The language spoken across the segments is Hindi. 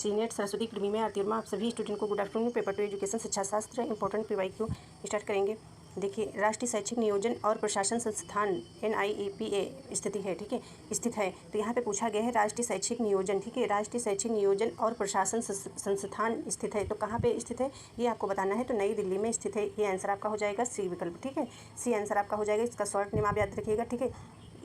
सी नेट सरस्वती अकेडमी में आरती वर्मा आप सभी स्टूडेंट को गुड आफ्टरनून। पेपर 2 एजुकेशन शिक्षा शास्त्र इंपॉर्टेंट PYQ स्टार्ट करेंगे। देखिए, राष्ट्रीय शैक्षिक नियोजन और प्रशासन संस्थान NIEPA स्थिति है, ठीक है, स्थित है। तो यहाँ पे पूछा गया है राष्ट्रीय शैक्षिक नियोजन, ठीक है, राष्ट्रीय शैक्षिक नियोजन और प्रशासन संस्थान स्थित है। तो कहाँ पे स्थित है ये आपको बताना है। तो नई दिल्ली में स्थित है। ये आंसर आपका हो जाएगा सी विकल्प, ठीक है, सी आंसर आपका हो जाएगा। इसका शॉर्ट नेम आप याद रखिएगा, ठीक है।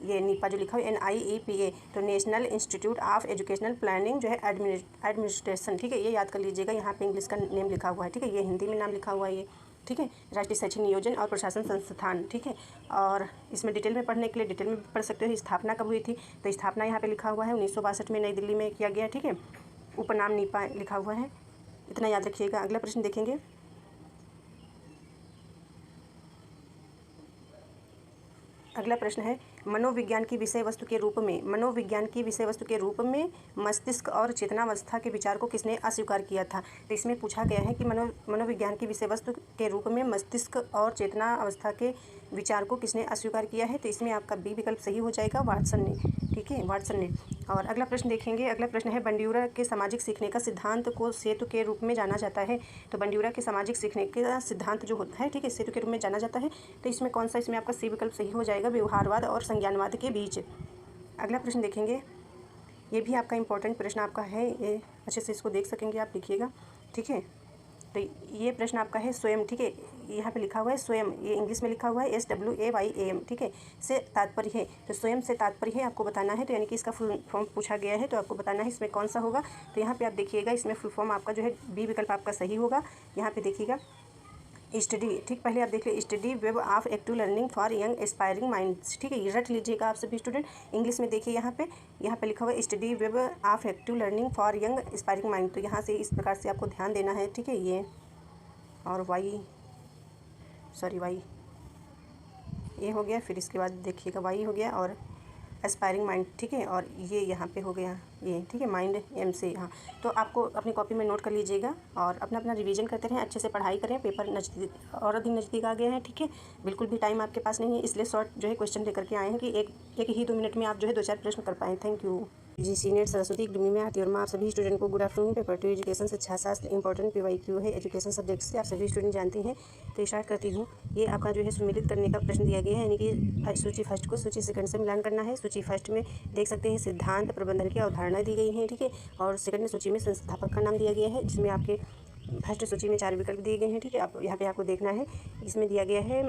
ये नीपा जो लिखा है NIEPA, तो national institute of educational planning जो है एडमिनिस्ट्रेशन, ठीक है, ये याद कर लीजिएगा। यहाँ पे इंग्लिश का नेम लिखा हुआ है, ठीक है, ये हिंदी में नाम लिखा हुआ है ये, ठीक है, राष्ट्रीय शैक्षिक नियोजन और प्रशासन संस्थान, ठीक है। और इसमें डिटेल में पढ़ने के लिए डिटेल में पढ़ सकते हो। स्थापना कब हुई थी, तो स्थापना यहाँ पे लिखा हुआ है 1962 में नई दिल्ली में किया गया, ठीक है। उपनाम नीपा लिखा हुआ है, इतना याद रखिएगा। अगला प्रश्न देखेंगे। अगला प्रश्न है मनोविज्ञान की विषय वस्तु के रूप में, मनोविज्ञान की विषय वस्तु के रूप में मस्तिष्क और चेतनावस्था के विचार को किसने अस्वीकार किया था। तो इसमें पूछा गया है कि मनोविज्ञान की विषय वस्तु के रूप में मस्तिष्क और चेतना अवस्था के विचार को किसने अस्वीकार किया है। तो इसमें आपका बी विकल्प सही हो जाएगा, वाटसन ने, ठीक है, वाटसन ने। और अगला प्रश्न देखेंगे। अगला प्रश्न है बंड्यूरा के सामाजिक सीखने का सिद्धांत को सेतु के रूप में जाना जाता है। तो बंड्यूरा के सामाजिक सीखने का सिद्धांत जो होता है, ठीक है, सेतु के रूप में जाना जाता है। तो इसमें कौन सा, इसमें आपका सी विकल्प सही हो जाएगा, व्यवहारवाद और संज्ञानवाद के बीच। अगला प्रश्न देखेंगे। ये भी आपका इंपॉर्टेंट प्रश्न आपका है, ये अच्छे से इसको देख सकेंगे आप, लिखिएगा, ठीक है। तो ये प्रश्न आपका है स्वयं, ठीक है, यहाँ पे लिखा हुआ है स्वयं, ये इंग्लिश में लिखा हुआ है SWAYAM, ठीक है, से तात्पर्य है। तो स्वयं से तात्पर्य है आपको बताना है। तो यानी कि इसका फुल फॉर्म पूछा गया है, तो आपको बताना है इसमें कौन सा होगा। तो यहाँ पे आप देखिएगा, इसमें फुल फॉर्म आपका जो है बी विकल्प आपका सही होगा। यहाँ पे देखिएगा स्टडी, ठीक, पहले आप देख लीजिए study web of active learning for young aspiring minds, ठीक है, ये रट लीजिएगा आप सभी स्टूडेंट। इंग्लिश में देखिए यहाँ पे लिखा हुआ है study web of active learning for young aspiring mind. तो यहाँ से इस प्रकार से आपको ध्यान देना है, ठीक है। ये और वाई ये हो गया, फिर इसके बाद देखिएगा वाई हो गया और एस्पायरिंग माइंड, ठीक है, और ये यहाँ पे हो गया ये, ठीक है, माइंड M से। हाँ, तो आपको अपनी कॉपी में नोट कर लीजिएगा और अपना अपना रिवीजन करते रहें, अच्छे से पढ़ाई करें। पेपर नज़दीक और अधिक नज़दीक आ गया है, ठीक है, बिल्कुल भी टाइम आपके पास नहीं है, इसलिए शॉर्ट जो है क्वेश्चन लेकर के आए हैं कि एक ही 2 मिनट में आप जो है 2-4 प्रश्न कर पाएँ। Thank you ji. C net Saraswati academy में आरती वर्मा आप सभी स्टूडेंट को गुड आफ्टरनून। पेपर 2 एजुकेशन शिक्षा शास्त्र इंपॉर्टेंट PYQ है एजुकेशन सब्जेक्ट से, आप सभी स्टूडेंट जानते हैं। तो स्टार्ट करती हूँ। ये आपका जो है सम्मिलित करने का प्रश्न दिया गया है, यानी कि सूची फर्स्ट को सूची सेकंड से मिलान करना है। सूची फर्स्ट में देख सकते हैं सिद्धांत प्रबंधन की अवधारणा दी गई है, ठीक है, और सेकंड सूची में संस्थापक का नाम दिया गया है, जिसमें आपके फर्स्ट सूची में 4 विकल्प दिए गए हैं, ठीक है। आप यहाँ पे आपको देखना है, इसमें दिया गया है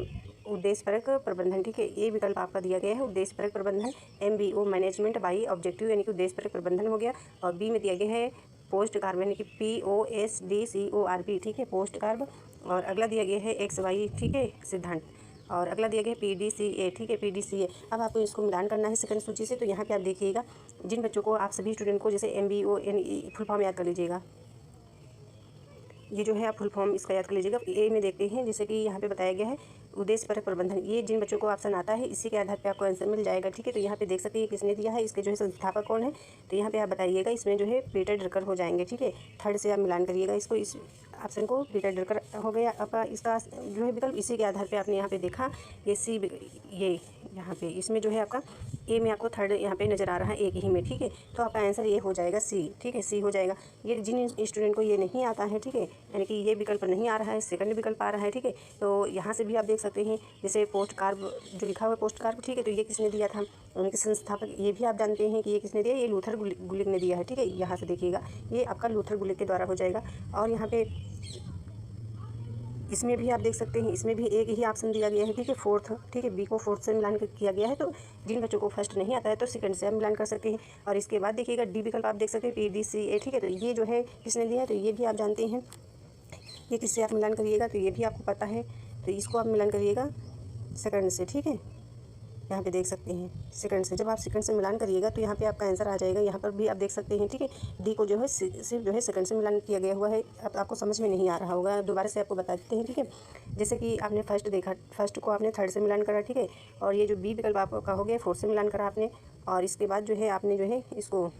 उद्देश्यपरक प्रबंधन, ठीक है, ये विकल्प आपका दिया गया है उद्देश्यपरक प्रबंधन, MBO मैनेजमेंट बाई ऑब्जेक्टिव, यानी कि उद्देश्यपरक प्रबंधन हो गया। और बी में दिया गया है पोस्ट कार्ब, यानी कि POSTCORB, ठीक है, पोस्ट कार्ब। और अगला दिया गया है XY, ठीक है, सिद्धांत। और अगला दिया गया है PDCA, ठीक है, PDCA। अब आपको इसको मिलान करना है सेकंड सूची से। तो यहाँ पे आप देखिएगा, जिन बच्चों को, आप सभी स्टूडेंट को जैसे MBO फुल फॉर्म याद कर लीजिएगा, ये जो है आप फुल फॉर्म इसका याद कर लीजिएगा। ए में देखते हैं, जैसे कि यहाँ पे बताया गया है उद्देश्यपरक प्रबंधन, ये जिन बच्चों को ऑप्शन आता है इसी के आधार पे आपको आंसर मिल जाएगा, ठीक है। तो यहाँ पे देख सकते हैं किसने दिया है, इसके जो है संस्थापक कौन है। तो यहाँ पे आप बताइएगा, इसमें जो है पीटर ड्रकर हो जाएंगे, ठीक है, थर्ड से आप मिलान करिएगा इसको, इस ऑप्शन को पीटर ड्रकर हो गया आपका इसका जो है विकल्प। इसी के आधार पर आपने यहाँ पे देखा ये सी, ये यहाँ पे इसमें जो है आपका ए में आपको थर्ड यहाँ पे नज़र आ रहा है एक ही में, ठीक है। तो आपका आंसर ये हो जाएगा सी, ठीक है, सी हो जाएगा। ये जिन स्टूडेंट को ये नहीं आता है, ठीक है, यानी कि ये विकल्प नहीं आ रहा है, सेकंड विकल्प आ रहा है, ठीक है। तो यहाँ से भी आप देख सकते हैं, जैसे पोस्ट कार्ब जो लिखा हुआ है पोस्ट कार्ब, ठीक है, तो ये किसने दिया था, उनके संस्थापक। ये भी आप जानते हैं कि ये किसने दिया, ये लूथर गुलिक ने दिया है, ठीक है। यहाँ से देखिएगा, ये आपका लूथर गुलिक के द्वारा हो जाएगा। और यहाँ पे इसमें भी आप देख सकते हैं, इसमें भी एक ही ऑप्शन दिया गया है, ठीक है, फोर्थ, ठीक है, बी को फोर्थ से मिलान किया गया है। तो जिन बच्चों को फर्स्ट नहीं आता है तो सेकंड से आप मिलान कर सकते हैं। और इसके बाद देखिएगा डी विकल्प आप देख सकते हैं PDCA, ठीक है। तो ये जो है किसने दिया है, तो ये भी आप जानते हैं, ये किससे आप मिलान करिएगा, तो ये भी आपको पता है। तो इसको आप मिलान करिएगा सेकंड से, ठीक है, यहाँ पे देख सकते हैं सेकंड से। जब आप सेकंड से मिलान करिएगा तो यहाँ पे आपका आंसर आ जाएगा। यहाँ पर भी आप देख सकते हैं, ठीक है, डी को जो है सिर्फ जो है सेकंड से मिलान किया गया हुआ है। अब आपको समझ में नहीं आ रहा होगा, दोबारा से आपको बता देते हैं, ठीक है। जैसे कि आपने फर्स्ट देखा, फर्स्ट को आपने थर्ड से मिलान करा, ठीक है, और ये जो बी विकल्प आपका हो गया फोर्थ से मिलान करा आपने। और इसके बाद जो है आपने जो है इसको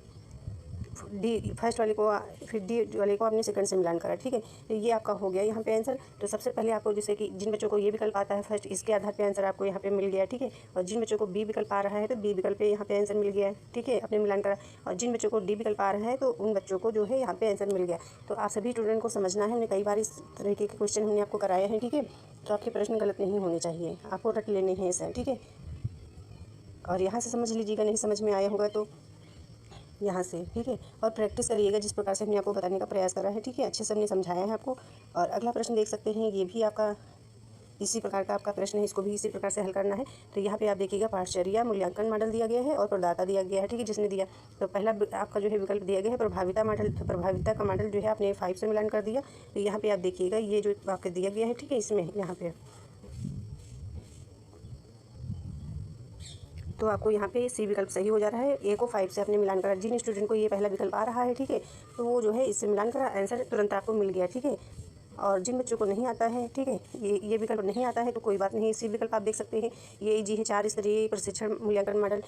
डी फर्स्ट वाले को फिर डी वाले को आपने सेकंड से मिलान करा, ठीक है। तो ये आपका हो गया यहाँ पे आंसर। तो सबसे पहले आपको जैसे कि जिन बच्चों को ये विकल्प आता है फर्स्ट, इसके आधार पे आंसर आपको यहाँ पे मिल गया, ठीक है। और जिन बच्चों को बी विकल्प आ रहा है तो बी विकल्प पे यहाँ पे आंसर मिल गया, ठीक है, आपने मिलान करा। और जिन बच्चों को डी विकल्प आ रहा है तो उन बच्चों को जो है यहाँ पे आंसर मिल गया। तो आप सभी स्टूडेंट को समझना है, हमने कई बार इस तरीके के क्वेश्चन हमने आपको कराए हैं, ठीक है। तो आपके प्रश्न गलत नहीं होने चाहिए, आपको रट लेने हैं इसे, ठीक है। और यहाँ से समझ लीजिएगा, नहीं समझ में आया होगा तो यहाँ से, ठीक है। और प्रैक्टिस करिएगा जिस प्रकार से हमने आपको बताने का प्रयास करा है, ठीक है। अच्छे से हमने समझाया है आपको। और अगला प्रश्न देख सकते हैं, ये भी आपका इसी प्रकार का आपका प्रश्न है, इसको भी इसी प्रकार से हल करना है। तो यहाँ पे आप देखिएगा पाठचर्या मूल्यांकन मॉडल दिया गया है और प्रदाता दिया गया है, ठीक है, जिसने दिया। तो पहला आपका जो है विकल्प दिया गया है प्रभाविता मॉडल। तो प्रभाविता का मॉडल जो है आपने 5 से मिलान कर दिया। तो यहाँ पे आप देखिएगा ये जो आपको दिया गया है, ठीक है, इसमें यहाँ पे तो आपको यहाँ पे सी विकल्प सही हो जा रहा है। ए को 5 से आपने मिलान करा, जिन स्टूडेंट को ये पहला विकल्प आ रहा है, ठीक है, तो वो जो है इससे मिलान करा, आंसर तुरंत आपको मिल गया, ठीक है। और जिन बच्चों को नहीं आता है, ठीक है, ये विकल्प नहीं आता है तो कोई बात नहीं, सी विकल्प आप देख सकते हैं। ये जी है 4 स्तरीय प्रशिक्षण मूल्यांकन मॉडल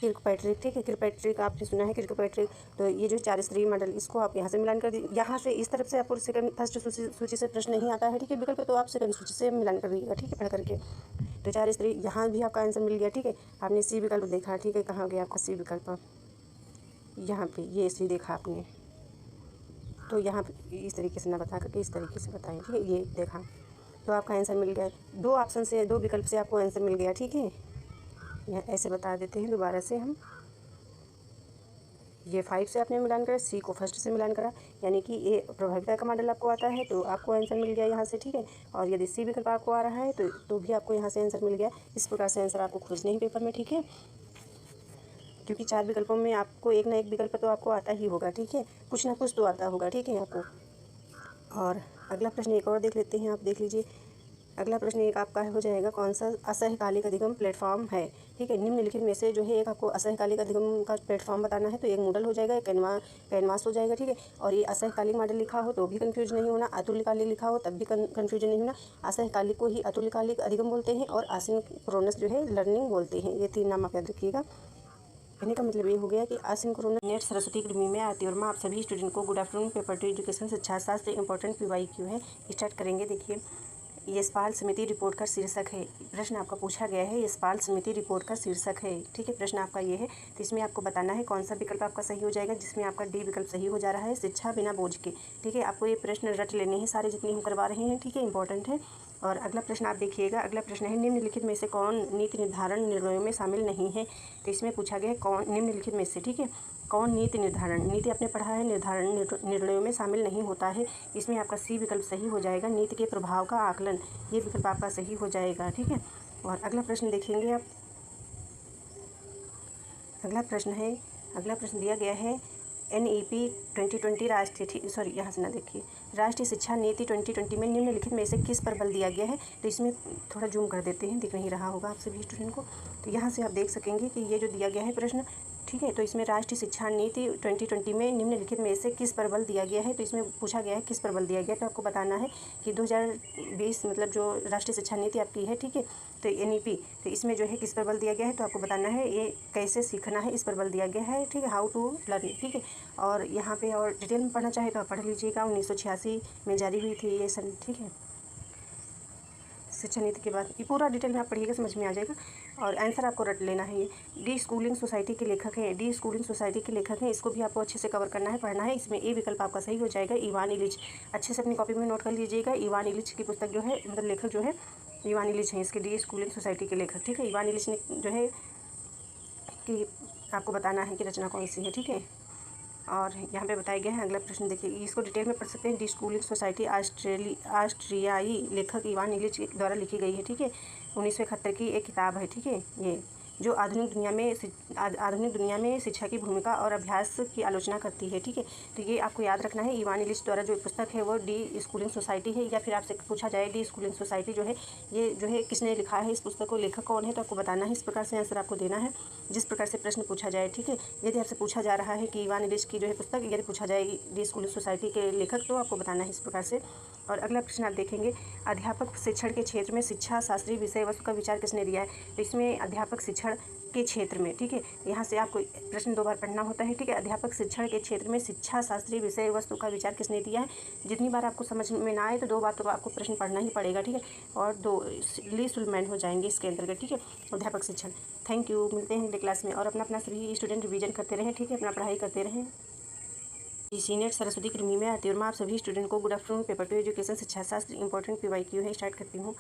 किर्कपैट्रिक, ठीक है, किर्कपैट्रिक आपने सुना है किर्कपैट्रिक। तो ये जो 4 स्तरीय मॉडल, इसको आप यहाँ से मिलान कर दीजिए। यहाँ से इस तरफ से आपको सेकंड फर्स्ट सूची से प्रश्न नहीं आता है, ठीक है, विकल्प, तो आप सेकंड सूची से मिलान कर दीजिएगा, ठीक है, पढ़ करके। तो 4 स्तरीय यहाँ भी आपका आंसर मिल गया, ठीक है। आपने सी विकल्प देखा, ठीक है, कहाँ गया आपका सी विकल्प, यहाँ पे ये सी देखा आपने। तो यहाँ पे इस तरीके से ना बता करके इस तरीके से बताएं, ठीक है, ये देखा तो आपका आंसर मिल गया। 2 ऑप्शन से 2 विकल्प से आपको आंसर मिल गया, ठीक है। यहाँ ऐसे बता देते हैं दोबारा से हम। ये 5 से आपने मिलान करा, सी को फर्स्ट से मिलान करा, यानी कि ये प्रभाविता का मॉडल आपको आता है तो आपको आंसर मिल गया यहाँ से, ठीक है। और यदि सी विकल्प आपको आ रहा है तो भी आपको यहाँ से आंसर मिल गया। इस प्रकार से आंसर आपको खोजने ही पेपर में, ठीक है, क्योंकि 4 विकल्पों में आपको एक ना एक विकल्प तो आपको आता ही होगा, ठीक है, कुछ ना कुछ तो आता होगा, ठीक है आपको। और अगला प्रश्न एक और देख लेते हैं, आप देख लीजिए। अगला प्रश्न एक आपका हो जाएगा, कौन सा असहकालिक अधिगम प्लेटफॉर्म है, ठीक है। निम्नलिखित में से जो है एक आपको असहकालिक अधिगम का प्लेटफॉर्म बताना है। तो एक मूडल हो जाएगा, कैनवास हो जाएगा, ठीक है। और ये असहकालिक मॉडल लिखा हो तो भी कन्फ्यूज नहीं होना, अतुल्यकालिक लिखा हो तब भी कन्फ्यूजन नहीं होना। असहकालिक को ही अतुल्यकालिक अधिगम बोलते हैं और असिंक्रोनस जो है लर्निंग बोलते हैं। ये 3 नाम आप याद रखिएगा। कहने का मतलब ये हो गया कि असिंक्रोनस नेट सरस्वती अकेडमी में आरती वर्मा आप सभी स्टूडेंट को गुड आफ्टरनून। पेपर 2 एजुकेशन शिक्षा शास्त्र इंपॉर्टेंट PYQ है, स्टार्ट करेंगे। देखिए, यशपाल समिति रिपोर्ट का शीर्षक है, प्रश्न आपका पूछा गया है, यशपाल समिति रिपोर्ट का शीर्षक है, ठीक है, प्रश्न आपका ये है। तो इसमें आपको बताना है कौन सा विकल्प आपका सही हो जाएगा, जिसमें आपका डी विकल्प सही हो जा रहा है, शिक्षा बिना बोझ के, ठीक है। आपको ये प्रश्न रट लेने हैं सारे जितने हम करवा रहे हैं, ठीक है, इंपॉर्टेंट है। और अगला प्रश्न आप देखिएगा, अगला प्रश्न है, निम्नलिखित में से कौन नीति निर्धारण निर्णयों में शामिल नहीं है। तो इसमें पूछा गया है कौन निम्नलिखित में से, ठीक है, कौन नीति निर्धारण, नीति आपने पढ़ा है, निर्धारण निर्णयों में शामिल नहीं होता है। इसमें आपका सी विकल्प सही हो जाएगा, नीति के प्रभाव का आकलन, ये विकल्प आपका सही हो जाएगा, ठीक है। और अगला प्रश्न देखेंगे आप, अगला प्रश्न दिया गया है NEP 2020 यहाँ से ना देखिए, राष्ट्रीय शिक्षा नीति 2020 में निम्नलिखित में से किस पर बल दिया गया है। तो इसमें थोड़ा जूम कर देते हैं, दिख नहीं रहा होगा आप सभी स्टूडेंट को। तो यहाँ से आप देख सकेंगे कि ये जो दिया गया है प्रश्न, ठीक है, तो इसमें राष्ट्रीय शिक्षा नीति 2020 में निम्नलिखित में से किस पर बल दिया गया है। तो इसमें पूछा गया है किस पर बल दिया गया, तो आपको बताना है कि 2020 मतलब जो राष्ट्रीय शिक्षा नीति आपकी है, ठीक है, तो NEP, तो इसमें जो है किस पर बल दिया गया है। तो आपको बताना है ये कैसे सीखना है, इस पर बल दिया गया है, ठीक है, हाउ टू लर्न, ठीक है। और यहाँ पे और डिटेल में पढ़ना चाहे तो आप पढ़ लीजिएगा, 1986 में जारी हुई थी ये सन, ठीक है, शिक्षा नीति के बाद ये पूरा डिटेल में आप पढ़िएगा, समझ में आ जाएगा। और आंसर आपको रट लेना है। ये डी स्कूलिंग सोसाइटी के लेखक हैं, डी स्कूलिंग सोसाइटी के लेखक हैं, इसको भी आपको अच्छे से कवर करना है, पढ़ना है। इसमें ए विकल्प आपका सही हो जाएगा, इवान इलिच, अच्छे से अपनी कॉपी में नोट कर लीजिएगा। इवान इलिच की पुस्तक जो है, मतलब लेखक जो है इवान इलिच हैं, इसके डी स्कूलिंग सोसाइटी के लेखक, ठीक है। इवान इलिच ने जो है कि आपको बताना है कि रचना कौन सी है, ठीक है। और यहाँ पे बताया गया है। अगला प्रश्न देखिए, इसको डिटेल में पढ़ सकते हैं। डी स्कूलिंग सोसाइटी ऑस्ट्रियाई लेखक इवान इलिच द्वारा लिखी गई है, ठीक है, 1971 की एक किताब है, ठीक है, ये जो आधुनिक दुनिया में शिक्षा की भूमिका और अभ्यास की आलोचना करती है, ठीक है। तो ये आपको याद रखना है, इवान इलिच द्वारा जो पुस्तक है वो डी स्कूलिंग सोसाइटी है। या फिर आपसे पूछा जाए डी स्कूलिंग सोसाइटी जो है ये जो है किसने लिखा है, इस पुस्तक को लेखक कौन है, तो आपको बताना है। इस प्रकार से आंसर आपको देना है जिस प्रकार से प्रश्न पूछा जाए, ठीक है। यदि आपसे पूछा जा रहा है कि इवान इलिच की जो है पुस्तक, यदि पूछा जाए डी स्कूलिंग सोसाइटी के लेखक, तो आपको बताना है इस प्रकार से। और अगला प्रश्न आप देखेंगे, अध्यापक शिक्षण के क्षेत्र में शिक्षा शास्त्रीय विषय वस्तु का विचार किसने दिया है। तो इसमें अध्यापक शिक्षण के क्षेत्र में, ठीक है। यहाँ से आपको प्रश्न 2 बार पढ़ना होता है, ठीक है। अध्यापक शिक्षण के क्षेत्र में शिक्षा शास्त्रीय विषय वस्तु का विचार किसने दिया है। जितनी बार आपको समझ में ना आए तो 2 बार तो आपको प्रश्न पढ़ना ही पड़ेगा, ठीक है। और 2 ली सुलमैन हो जाएंगे इसके अंतर्गत, ठीक है। अध्यापक शिक्षण। थैंक यू, मिलते हैं अगले क्लास में। और अपना सभी स्टूडेंट रिवीजन करते रहें, ठीक है, अपना पढ़ाई करते रहें। सीनियर सरस्वती कृमि में आती है और मैं आप सभी स्टूडेंट को गुड आफ्टरनून। पेपर 2 एजुकेशन शिक्षा शास्त्र इंपॉर्टेंट PYQ है, स्टार्ट करती हूँ।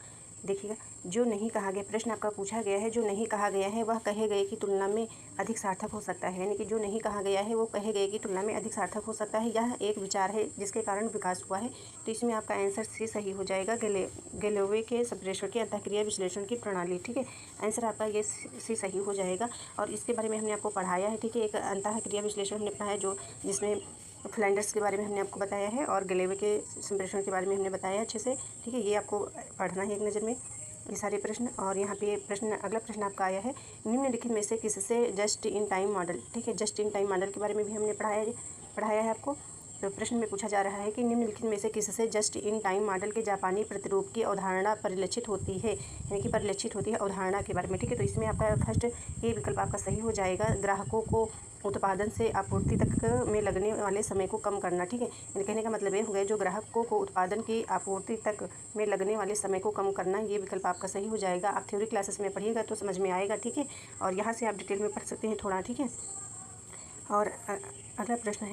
देखिएगा, जो नहीं कहा गया, प्रश्न आपका पूछा गया है, जो नहीं कहा गया है वह कहे गए की तुलना में अधिक सार्थक हो सकता है। यानी कि जो नहीं कहा गया है वो कहे गए की तुलना में अधिक सार्थक हो सकता है। यह एक विचार है जिसके कारण विकास हुआ है। तो इसमें आपका आंसर सी सही हो जाएगा। गैलोवे के संप्रेषण के अंतःक्रिया विश्लेषण की प्रणाली, ठीक है। आंसर आपका ये सी सही हो जाएगा। और इसके बारे में हमने आपको पढ़ाया है, ठीक है। एक अंतःक्रिया विश्लेषण हमने पढ़ाया जो जिसमें फ्लैंडर्स के बारे में हमने आपको बताया है और गैलोवे के संप्रेषण के बारे में हमने बताया अच्छे से, ठीक है। ये आपको पढ़ना है एक नज़र में ये सारे प्रश्न। और यहाँ पे प्रश्न, अगला प्रश्न आपका आया है, निम्नलिखित में से किससे जस्ट इन टाइम मॉडल, ठीक है। जस्ट इन टाइम मॉडल के बारे में भी हमने पढ़ाया है आपको। तो प्रश्न में पूछा जा रहा है कि निम्नलिखित में से किससे जस्ट इन टाइम मॉडल के जापानी प्रतिरूप की अवधारणा परिलक्षित होती है, यानी कि परिलक्षित होती है अवधारणा के बारे में, ठीक है। तो इसमें आपका फर्स्ट ये विकल्प आपका सही हो जाएगा। ग्राहकों को उत्पादन से आपूर्ति तक में लगने वाले समय को कम करना, ठीक है। यानी कहने का मतलब ये हो गया, जो ग्राहकों को उत्पादन की आपूर्ति तक में लगने वाले समय को कम करना, ये विकल्प आपका सही हो जाएगा। आप थ्योरी क्लासेस में पढ़िएगा तो समझ में आएगा, ठीक है। और यहाँ से आप डिटेल में पढ़ सकते हैं थोड़ा, ठीक है। और अगला प्रश्न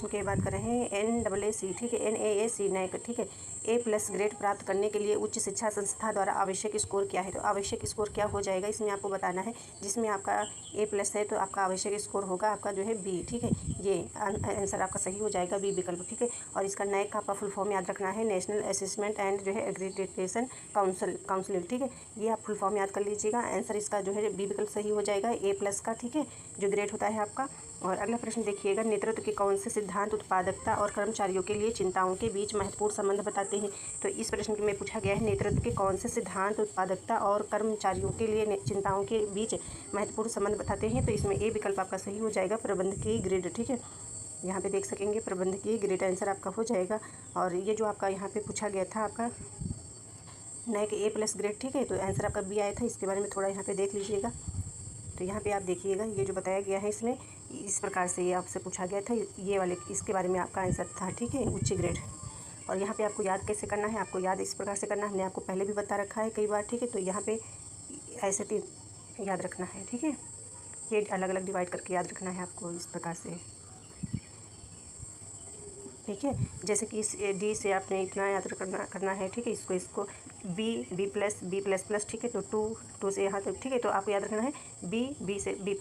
की बात कर रहे हैं NAAC, ठीक है। NAAC नैक, ठीक है। A+ ग्रेड प्राप्त करने के लिए उच्च शिक्षा संस्था द्वारा आवश्यक स्कोर क्या है। तो आवश्यक स्कोर क्या हो जाएगा इसमें आपको बताना है। जिसमें आपका A+ है तो आपका आवश्यक स्कोर होगा आपका जो है B, ठीक है। ये आंसर आपका सही हो जाएगा, B विकल्प, ठीक है। और इसका नैक का आपका फुल फॉर्म याद रखना है, नेशनल असेसमेंट एंड जो है एक्रीडिटेशन काउंसिल, ठीक है। ये आप फुल फॉर्म याद कर लीजिएगा। आंसर इसका जो है B विकल्प सही हो जाएगा, A+ का, ठीक है, जो ग्रेड होता है आपका। और अगला प्रश्न देखिएगा, नेतृत्व के कौन से सिद्धांत उत्पादकता और कर्मचारियों के लिए चिंताओं के बीच महत्वपूर्ण संबंध बताते हैं। तो इस प्रश्न में पूछा गया है, नेतृत्व के कौन से सिद्धांत उत्पादकता और कर्मचारियों के लिए चिंताओं के बीच महत्वपूर्ण संबंध बताते हैं। तो इसमें ए विकल्प आपका सही हो जाएगा, प्रबंधकीय ग्रेड, ठीक है। यहाँ पे देख सकेंगे प्रबंधकीय ग्रेड आंसर आपका हो जाएगा। और ये जो आपका यहाँ पे पूछा गया था आपका नैक A+ ग्रेड, ठीक है। तो आंसर आपका B आया था। इसके बारे में थोड़ा यहाँ पे देख लीजिएगा। तो यहाँ पे आप देखिएगा, ये जो बताया गया है इसमें इस प्रकार से ये आपसे पूछा गया था, ये वाले इसके बारे में आपका आंसर था, ठीक है, उच्च ग्रेड। और यहाँ पे आपको याद कैसे करना है, आपको याद इस प्रकार से करना है, हमने आपको पहले भी बता रखा है कई बार, ठीक है। तो यहाँ पे ऐसे 3 याद रखना है, ठीक है। ये अलग अलग डिवाइड करके याद रखना है आपको इस प्रकार से, ठीक है। जैसे कि इस D से आपने इतना याद करना है, ठीक है। इसको B+++, ठीक है। तो 2 से यहाँ तक, ठीक है। तो आपको याद रखना है B से B+,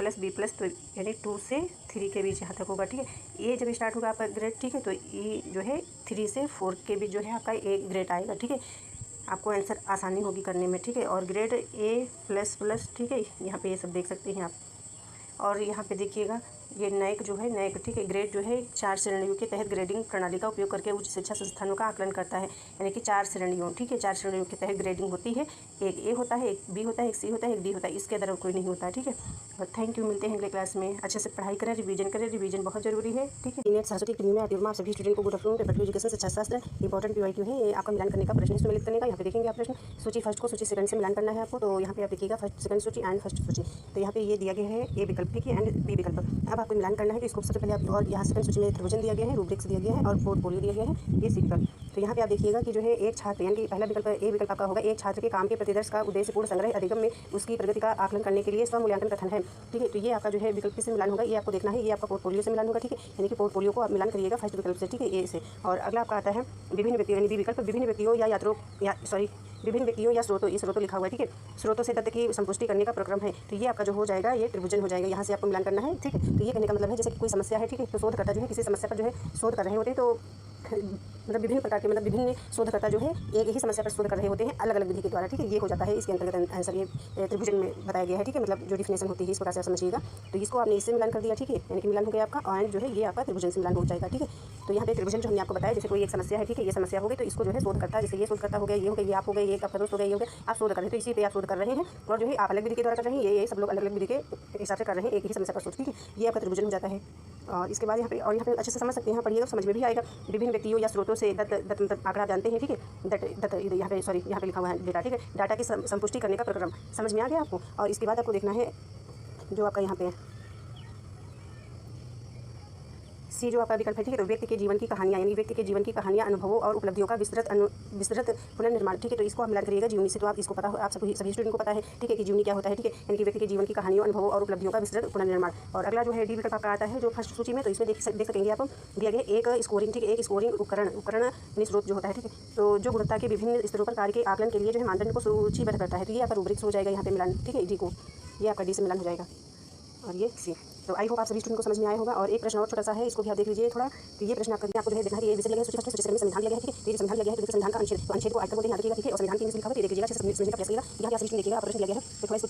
तो यानी 2 से 3 के बीच यहाँ तक होगा, ठीक है। ये जब स्टार्ट होगा आपका ग्रेड, ठीक है, तो ये जो है 3 से 4 के बीच जो है आपका A ग्रेड आएगा, ठीक है। आपको आंसर आसानी होगी करने में, ठीक है। और ग्रेड A++, ठीक है, यहाँ पे ये सब देख सकते हैं आप। और यहाँ पे देखिएगा, ये नैक जो है, नैक, ठीक है, ग्रेड जो है 4 श्रेणियों के तहत ग्रेडिंग प्रणाली का उपयोग करके उच्च शिक्षा संस्थानों का आकलन करता है। यानी कि 4 श्रेणियों, ठीक है, 4 श्रेणियों के तहत ग्रेडिंग होती है। एक A होता है, एक B होता है, एक C होता है, एक D होता है, इसके अलावा कोई नहीं होता, ठीक है। और थैंक यू, मिलते हैं अगले क्लास में। अच्छे से पढ़ाई करें, रिवीजन करें, रिवीजन बहुत जरूरी है, ठीक है। सीनियर सरस्वती कृमि में आती है, आप सभी स्टूडेंट को गुड आफ्टरनून। पेपर 2 एजुकेशन शिक्षा शास्त्र इंपॉर्टेंट PYQ है, ये आपका मिलान करने का प्रश्न सम्मिलित करने का। यहाँ पे देखेंगे आप प्रश्न, सूची फर्स्ट को सूची सेकंड से मिलान करना है आपको। तो यहाँ पे आप देखिएगा फर्स्ट सेकंड सूची एंड फर्स्ट सूची। तो यहाँ पे ये दिया गया है A विकल्प, ठीक है, एंड B विकल्प। अब आपको मिलान करना है, तो इसको सबसे पहले आप, और यहाँ सेकंड सूची में त्रिभुजन दिया गया है, रूब्रिक्स दिया गया है और पोर्टफोलियो दिया गया है, ये C विकल्प। तो यहाँ पे आप देखिएगा कि जो है एक छात्र, यानी कि पहला विकल्प A विकल्प आपका होगा, एक छात्र के काम के प्रतिदर्श का उद्देश्यपूर्ण संग्रह अधिगम में उसकी प्रगति का आकलन करने के लिए स्व मूल्यांकन कथन है, ठीक है। तो ये आपका जो है विकल्प से मिलान होगा, ये आपको देखना है, ये आपका पोर्टफोलियो से मिलान होगा, ठीक है। यानी कि पोर्टफोलियो को आप मिलान करिएगा फर्स्ट विकल्प से, ठीक है, ए से। और अगला आपका आता है विभिन्न व्यक्तियों, यानी B विकल्प, विभिन्न व्यक्तियों या स्रोतों, ये स्रोतों लिखा हुआ है, ठीक है, स्रोतों से तथ्य की संपुष्टि करने का प्रक्रम है। तो ये आपका जो हो जाएगा, ये त्रिभुजन हो जाएगा, यहाँ से आपको मिलान करना है, ठीक है। तो ये कहने का मतलब है, जैसे कि कोई समस्या है, ठीक है, तो शोधकर्ता जो है किसी समस्या पर जो है शोध कर रहे होते हैं, तो मतलब विभिन्न प्रकार के, मतलब विभिन्न शोधकर्ता जो है एक ही समस्या पर शोध कर रहे होते हैं अलग अलग विधि के द्वारा, ठीक है। ये हो जाता है इसके अंतर्गत आंसर, ये त्रिभुजन में बताया गया है, ठीक है, मतलब जो डिफिनेशन होती है इस प्रकार से आप समझिएगा। तो इसको आपने इससे मिलान कर दिया, ठीक है, यानी कि मिलान हो गया आपका, और जो है ये आपका त्रिभुजन से मिलान हो जाएगा, ठीक है। तो यहाँ पे त्रिभुजन जो हमने आपको बताया, जैसे कोई एक समस्या है, ठीक है, ये समस्या हो गई तो इसको जो है सोल्व करता है, जैसे ये सोल्व करता हो गया, ये हो गया, ये आप हो गए, ये आपका दोस्त हो गया, ये हो गया, आप सोल्व कर रहे हैं, तो इसी पे आप सोल्व कर रहे हैं और जो है आप अलग विधि के द्वारा कर रहे हैं, ये सब लोग अलग अलग विधि के हिसाब से कर रहे हैं एक ही समस्या पर सोच, ठीक है, ये आपका त्रिभुजन हो जाता है। और इसके बाद यहाँ पे अच्छे से समझ सकते हैं, यहाँ पढ़िएगा समझ में भी आएगा। विभिन्न व्यक्तियों या स्रोतों से दत्त मतलब आंकड़ा आप जानते हैं, ठीक है, दत्त यहाँ पे सॉरी यहाँ पे लिखा हुआ है डेटा, ठीक है, डाटा की संपुष्टि करने का प्रक्रम समझ में आ गया आपको। और इसके बाद आपको देखना है जो आपका यहाँ पे है सी, जो आपका विकल्प है, ठीक है, तो व्यक्ति के जीवन की कहानियाँ, यानी व्यक्ति के जीवन की कहानियाँ, अनुभवों और उपलब्धियों का विस्तृत पुनर्निर्माण, ठीक है, तो इसको आप मिलान करिएगा जीवनी से, तो आप इसको पता हो, आप सभी स्टूडेंट को पता है, ठीक है, कि जीवनी क्या होता है, ठीक है, यानी कि व्यक्ति के जीवन की कहानियों, अनुभवों और उपलब्धियों का विस्तृत पुनर्निर्माण। और अगला जो है डी विकल्प आपका आता है जो फर्स्ट सूची में, तो इसमें देख सकेंगे आप दिया गया एक स्कोरिंग, ठीक है, एक स्कोरिंग उपकरण स्रोत जो होता है, ठीक है, तो जो गुणवत्ता के विभिन्न स्तरों पर कार्य के आकलन के लिए जो है मानदंड को सूचीबद्ध करता है, तो ये आपका रूब्रिक्स हो जाएगा यहाँ पे मिलान, ठीक है, डी को, ये आपका डी से मिलान हो जाएगा और ये सी। तो आई होप आप सभी स्टूडेंट को समझ में आया होगा। और एक प्रश्न और छोटा सा है, इसको भी आप देख लीजिए थोड़ा, तो ये प्रश्न आपको जो है देखना है, ये विषय लगे सूची फर्स्ट सूची में संविधान लिया गया है, ठीक है, तो ये संविधान लिया गया है, तो संविधान का अनुच्छेद, तो अनुच्छेद को आयकर बोलते हैं, याद रखिएगा, ठीक है, और संविधान के नीचे लिखा हुआ है, देखिएगा अच्छे से समझने का प्रयास करिएगा। यहाँ पे आप देखिएगा प्रश्न लिया गया है, तो थोड़ा इसको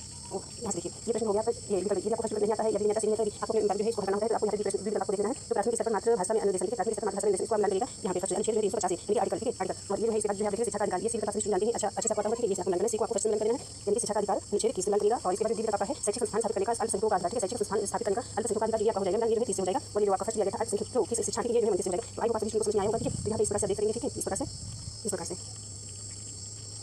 यहाँ से देखिए, ये प्रश्न हो गया, ये आपको प्रश्न नहीं आता है, यदि नहीं आता सीखने का आपको जो है इसको हटाना होता है, तो आपको यहाँ पे प्रश्न आपको देखना है। तो प्राथमिक स्तर पर मातृभाषा में अनुदेशन, प्राथमिक स्तर पर मातृभाषा में अनुदेशन, इसको आप लगेगा यहाँ पे फर्स्ट अनुच्छेद 385, यानी आर्टिकल, ठीक है, आर्टिकल। और ये जो है इसके बाद जो है देखिए शिक्षा का अधिकार, ये सीधे काफी जानते हैं, अच्छा अच्छे से पता होगा, ठीक है, ये आपको लगना है, सीखो आपको फर्स्ट करना है, यानी कि शिक्षा का अधिकार अनुच्छेद 30 करना और इसके बाद डी का है शैक्षिक संस्थान स्थापित करने का अल्पसंख्यकों का अधिकार, ठीक है, शैक्षिक संस्थान स्थापित करने का अल्पसंख्यकों का अधिकार, ये आपका हो जाएगा, ये जो है 30 हो जाएगा। और ये जो आपका फर्स्ट लिया गया था अल्पसंख्यकों की शिक्षा के लिए जो है 29 हो जाएगा। तो आई को समझ में आया होगा, ठीक है, तो यहाँ पे इस प्रकार से देख करेंगे, ठीक है, इस प्रकार से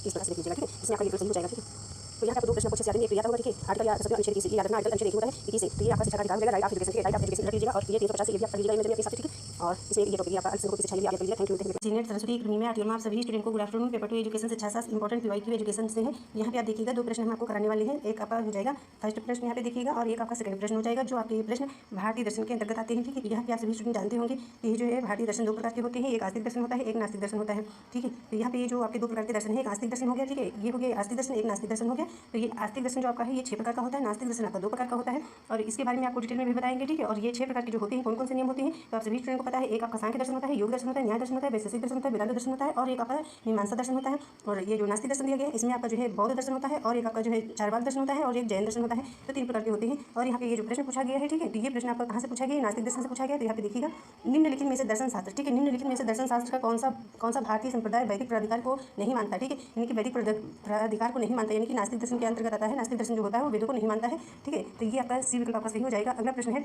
देख लीजिएगा, ठीक है, इसमें आपका ये सही हो जाएगा, ठीक है। तो यहाँ पे दो प्रश्न पूछे जाते हैं, एक तो याद होगा, ठीक है, आर्टिकल या सब अनुच्छेद 30 याद रखना, आर्टिकल अनुच्छेद 1 होता है 21 से, तो ये आपका शिक्षा का अधिकार मिलेगा, right of education, right of education रख लीजिएगा। और ये 350 ये भी आप कर लीजिएगा इमेज में आपके साथ, ठीक है, और इसमें ये टॉपिक आपका अल्पसंख्यकों की शिक्षा, ये भी आप कर लीजिएगा। Thank you. Senior Saraswati academy में आरटीएम आप सभी स्टूडेंट को गुड आफ्टरनून। पेपर 2 एजुकेशन से 6 इंपॉर्टेंट पीवाईक्यू एजुकेशन से है। यहाँ पे आप देखिएगा दो प्रश्न हम आपको कराने वाले हैं, एक आपका हो जाएगा फर्स्ट प्रश्न यहाँ पे देखिएगा और एक आपका सेकंड प्रश्न हो जाएगा, जो आपके ये प्रश्न भारतीय दर्शन के अंतर्गत आते हैं, ठीक है। यहाँ पे आप सभी स्टूडेंट जानते होंगे कि ये जो है भारतीय दर्शन दो प्रकार के होते हैं, एक आस्तिक दर्शन होता है, एक नास्तिक दर्शन होता है, ठीक है। तो यहाँ पे ये जो आपके दो प्रकार के दर्शन है, एक आस्तिक दर्शन हो गया, ठीक है, ये हो गया आस्तिक दर्शन, एक नास्तिक दर्शन हो गया। तो ये आस्तिक दर्शन जो आपका है ये 6 प्रकार का होता है, नास्तिक दर्शन आपका 2 प्रकार का होता है, और इसके बारे में आपको डिटेल में भी बताएंगे, ठीक है। और ये 6 प्रकार के जो होते हैं कौन कौन से नियम होते हैं, तो आप सभी स्टूडेंट को पता है। एक आपका सांख्य दर्शन होता है, योग दर्शन होता है, न्याय दर्शन होता है, वैशेषिक दर्शन होता है, वेदांत दर्शन होता है, और एक आपका मीमांसा दर्शन होता है। और ये जो नास्तिक दर्शन दिया गया है इसमें आपका जो है बौद्ध दर्शन होता है, और एक आपका जो है चारवाक दर्शन होता है, और एक जैन दर्शन होता है। तो 3 प्रकार के होते हैं। और यहाँ पे ये जो प्रश्न पूछा गया है, ठीक है, तो ये प्रश्न आपका कहाँ से पूछा गया, नास्तिक दर्शन से पूछा गया। तो यहाँ पे देखिएगा निम्नलिखित में से दर्शन शास्त्र, ठीक है, निम्नलिखित में से दर्शन शास्त्र का कौन सा भारतीय संप्रदाय वैदिक प्राधिकार को नहीं मानता, ठीक है, यानी कि वैदिक प्राधिकार को नहीं मानता, यानी कि नास्तिक दर्शन के अंतर्गत आता है। नास्तिक दर्शन जो होता है वो वेदों को नहीं मानता है, ठीक है। तो ये आपका सी विकल्प आपका सही हो जाएगा। अगला प्रश्न है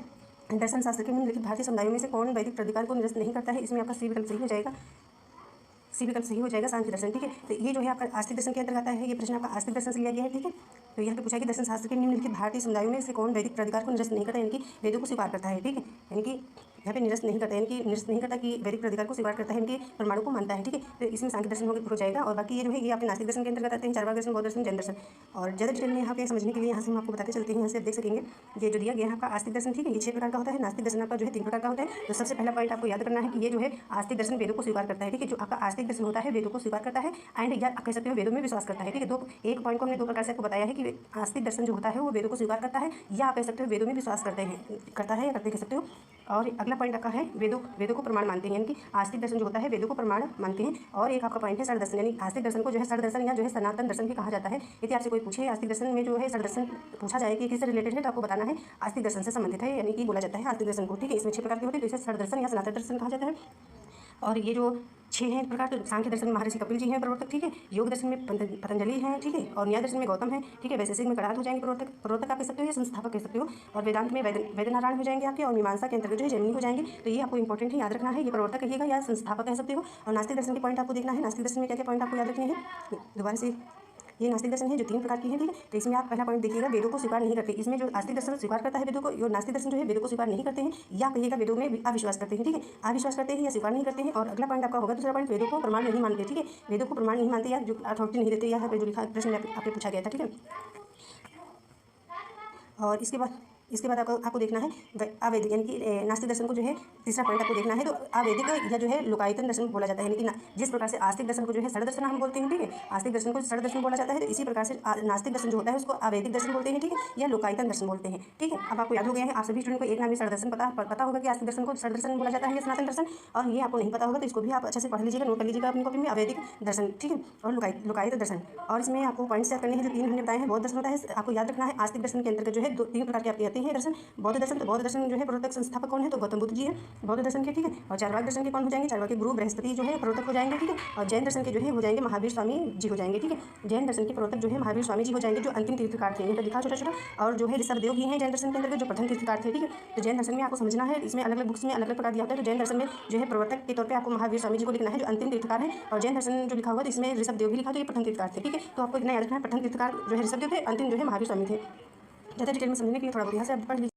दर्शन शास्त्र के निम्नलिखित भारतीय समुदायों में से कौन वैदिक प्राधिकार को निरस्त नहीं करता है, इसमें आपका सी विकल्प सही हो जाएगा, सी विकल्प सही हो जाएगा सांख्य दर्शन, ठीक है। तो ये जो है आपका आस्तिक दर्शन के अंतर्गत आता है, ये प्रश्न आपका आस्तिक दर्शन से लिया गया है, ठीक है। तो यहाँ पे पूछा कि दर्शन शास्त्र के निम्नलिखित भारतीय समुदायों में से कौन वैदिक प्राधिकार को निरस्त नहीं करता, यानी कि वेदों को स्वीकार करता है, ठीक है, यानी कि यहाँ पे निरस्त नहीं करता, यानी कि निरस्त नहीं करता कि वैदिक प्राधिकार को स्वीकार करता है, इनके परमाणु को मानता है, ठीक है। तो इसमें सांख्य दर्शन हो जाएगा। और बाकी ये जो है ये आपके नास्तिक दर्शन के अंतर्गत आते हैं, चारवाक दर्शन, बौद्ध दर्शन, जैन दर्शन। और ज़्यादा डिटेल में यहाँ पे समझने के लिए यहाँ से हम आपको बताते चलते हैं, यहाँ से आप देख सकेंगे ये जो दिया गया है आपका आस्तिक दर्शन, ठीक है, ये 6 प्रकार का होता है। नास्तिक दर्शन आपका जो है 3 प्रकार का होता है। तो सबसे पहला पॉइंट आपको याद करना है कि ये जो है आस्तिक दर्शन वेदों को स्वीकार करता है, ठीक है, जो आपका आस्तिक दर्शन होता है वेदों को स्वीकार करता है एंड या कह सकते हो वेदों में विश्वास करता है, ठीक है। दो एक पॉइंट को हमने 2 प्रकार से आपको बताया है कि आस्तिक दर्शन जो होता है वो वेदों को स्वीकार करता है या आप कह सकते हो वेदों में विश्वास करता है या करते कह सकते हो। और अगला पॉइंट आपका है वेदों को प्रमाण मानते हैं, यानी कि आस्तिक दर्शन जो होता है वेदों को प्रमाण मानते हैं। और एक आपका पॉइंट है षड दर्शन, यानी आस्तिक दर्शन को जो है षड दर्शन या जो है सनातन दर्शन भी कहा जाता है। यदि आपसे कोई पूछे आस्तिक दर्शन में जो है षड दर्शन पूछा जाए कि किससे रिलेटेड है, तो आपको बताना है आस्तिक दर्शन से संबंधित है, यानी कि बोला जाता है आस्तिक दर्शन को, ठीक है। इसमें 6 प्रकार के होते हैं, तो इसे षड दर्शन या सनातन दर्शन कहा जाता है। और ये जो 6 हैं प्रकार, तो सांख्य दर्शन में महर्षि कपिल जी हैं प्रवर्तक, ठीक है, योग दर्शन में पतंजलि हैं, ठीक है, और न्याय दर्शन में गौतम है, ठीक है, वैशेषिक में कणाद हो जाएंगे प्रवर्तक आप कह सकते हो या संस्थापक कह सकते हो, और वेदांत में वैद्यनारायण हो जाएंगे आपके, और मीमांसा के अंतर्गत जो है जैमिनी हो जाएंगे। तो ये आपको इंपॉर्टेंट है, याद रखना है, ये प्रवर्तक कहिएगा या संस्थापक कह सकते हो। और नास्तिक दर्शन के पॉइंट आपको देखना है, नास्तिक दर्शन में क्या क्या पॉइंट आपको याद रखने हैं, दोबारा से ये नास्तिक दर्शन है जो 3 प्रकार की है, ठीक है। तो इसमें आप पहला पॉइंट देखिएगा वेदों को स्वीकार नहीं करते। इसमें जो आस्तिक दर्शन स्वीकार करता है वेदों को, जो नास्तिक दर्शन जो है वेदों को स्वीकार नहीं करते हैं या कहिएगा वेदों में अविश्वास करते हैं, ठीक है, अविश्वास करते हैं या स्वीकार नहीं करते हैं। और अगला पॉइंट आपका होगा दूसरा पॉइंट वेदों को प्रमाण नहीं मानते, ठीक है, वेदों को प्रमाण नहीं मानते या जो अथॉरिटी नहीं देते, या जो लिखा प्रश्न आपने पूछा गया था, ठीक है। और इसके बाद आपको देखना है अवैदिक, यानी कि नास्तिक दर्शन को जो है तीसरा पॉइंट आपको देखना है। तो अवैदिक या जो है लोकायतन दर्शन बोला जाता है, यानी कि जिस प्रकार से आस्तिक दर्शन को जो है षड दर्शन हम बोलते हैं, ठीक है, आस्तिक दर्शन को षड दर्शन बोला जाता है, तो इसी प्रकार से नास्तिक दर्शन जो होता है उसको अवैदिक दर्शन बोलते हैं, ठीक है, या लोकायतन दर्शन बोलते हैं, ठीक है। अब आपको याद हो गया है, आप सभी स्टूडेंट को एक नाम में षड दर्शन पता होगा कि आस्तिक दर्शन को षड दर्शन बोला जाता है या सनातन दर्शन। और ये आपको नहीं पता होगा तो इसको भी आप अच्छे से पढ़ लीजिएगा, नोट कर लीजिएगा अपनी कॉपी में, अवैदिक दर्शन, ठीक है, और लोकायत दर्शन। और इसमें आपको पॉइंट्स याद करने हैं जो 3 हमने बताए हैं। बौद्ध दर्शन होता है, आपको याद रखना है आस्तिक दर्शन के अंतर्गत जो है 3 प्रकार के आपके आते हैं, हैं दर्शन। बौद्ध दर्शन, तो बौद्ध दर्शन जो है प्रवर्तक संस्थापक कौन है, तो गौतम बुद्ध जी है बौद्ध दर्शन के, ठीक है। और चारवाक दर्शन के कौन हो जाएंगे, चारवाक के गुरु बृहस्पति जो है प्रवर्तक हो जाएंगे, ठीक है। और जैन दर्शन के जो है हो जाएंगे महावीर स्वामी जी हो जाएंगे, ठीक है। जैन दर्शन के प्रवर्तक जो है महावीर स्वामी जी हो जाएंगे, जो अंतिम तीर्थकार थे, यहाँ पर लिखा छोटा छोटा। और जो है ऋषभदेव भी हैं जैन दर्शन के अंतर्गत, जो प्रथम तीर्थकार थे, ठीक है। तो जैन दर्शन में आपको समझना है, इसमें अलग अलग बुक्स में अलग अलग प्रकार दिया होता है। तो जैन दर्शन में जो है प्रवर्तक के तौर पे आपको महावीर स्वामी जी को लिखना है, जो अंतिम तीर्थकार है। और जैन दर्शन जो लिखा हुआ है इसमें ऋषभदेव भी लिखा, तो ये प्रथम तीर्थकार थे, ठीक है। तो आपको इतना याद रखना है, प्रथम तीर्थकार जो है ऋषभदेव थे, अंतिम जो है महावीर स्वामी थे। ज़्यादा डिटेल में समझने के लिए थोड़ा बहुत यहाँ से आप पढ़ लीजिए।